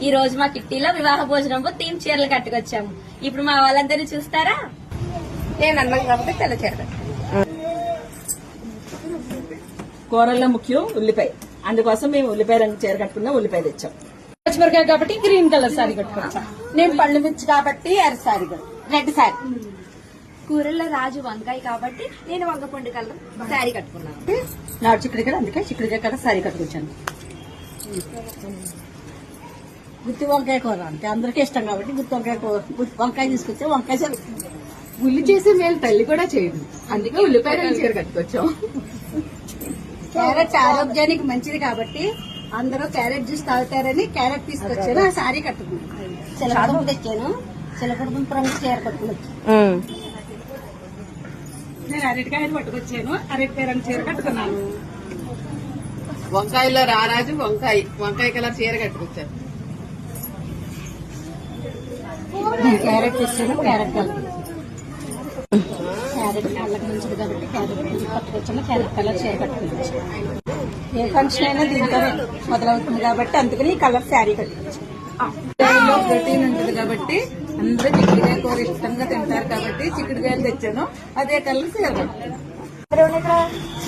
ఈ రోజు మా కిట్టీలో వివాహ భోజనం థీమ్ చీరలు కట్టుకొచ్చాము. ఇప్పుడు మా వాళ్ళందరినీ చూస్తారా? నేను అన్నాను కాబట్టి తెల్ల చీర. కూరల్లో ముఖ్యం ఉల్లిపాయ, అందుకోసం మేము ఉల్లిపాయ రంగు చీర కట్టుకున్నా ఉల్లిపాయ తెచ్చాం. పచ్చిమిరకాయ కాబట్టి గ్రీన్ కలర్ సారీ కట్టుకోవచ్చా. నేను పళ్ళు మిర్చి కాబట్టి ఎర్ర సారీ, రెడ్ సారీ. కూరల్లో రాజు వంకాయ కాబట్టి నేను వంగపండు కలర్ శారీ కట్టుకున్నాను. నాడు చిక్కుడుకాయ, అందుకే చిక్కుడుకాయ కలర్ సారీ కట్టుకొచ్చాను. గుత్తి వంకాయ కూర అంటే అందరికీ ఇష్టం కాబట్టి గుత్తి వంకాయ వంకాయ తీసుకొచ్చా. వంకాయ సారీ ఉల్లి చేసే మేలు తల్లి కూడా చేయదు, అందుకే ఉల్లిపాయ రంగు చీర కట్టుకొచ్చాం. క్యారెట్ ఆరోగ్యానికి మంచిది కాబట్టి అందరూ క్యారెట్ జ్యూస్ తాగుతారని క్యారెట్ తీసుకొచ్చాను. ఆ సారీ కట్టుకున్నాను. చిలకడదుంప తెచ్చాను. చిలకడదుంప రంగు చీర కట్టుకున్నాను. నేను అరటికాయలు పట్టుకొచ్చాను. అరటికాయ రంగు చీర కట్టుకున్నాను. వంకాయలో రారాజు వంకాయ కలర్ చీర కట్టుకొచ్చాను. క్యారెట్ తెచ్చాను. క్యారెట్ కలర్ కళ్ళకి మంచిది కాబట్టి క్యారెట్ పట్టుకొచ్చాను. క్యారెట్ కలర్ చీర కట్టుకున్నాను. ఏ ఫంక్షన్ అయినా దీంతో మొదలవుతుంది కాబట్టి అందుకని ఈ కలర్ శారీ కట్టుకోవచ్చు. ప్రోటీన్ ఉంటుంది కాబట్టి అందరూ చిక్కుడుకాయ కూర ఇష్టంగా తింటారు కాబట్టి చిక్కుడుకాయలు తెచ్చాను. అదే కలర్ చీర కట్టుకున్నాను.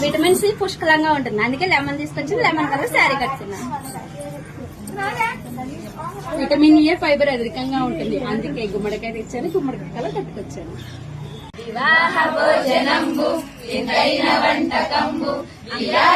విటమిన్ సి పుష్కలంగా ఉంటుంది, అందుకే లెమన్ తీసుకొచ్చి లెమన్ కలర్ శారీ కట్టుకున్నాను. విటమిన్ ఏ ఫైబర్ అధికంగా ఉంటుంది, అందుకే గుమ్మడికాయ తెచ్చాను. గుమ్మడికాయ కలర్ కట్టుకొచ్చాను. వివాహ భోజనంబు వింతైన వంటకంబు ఇలా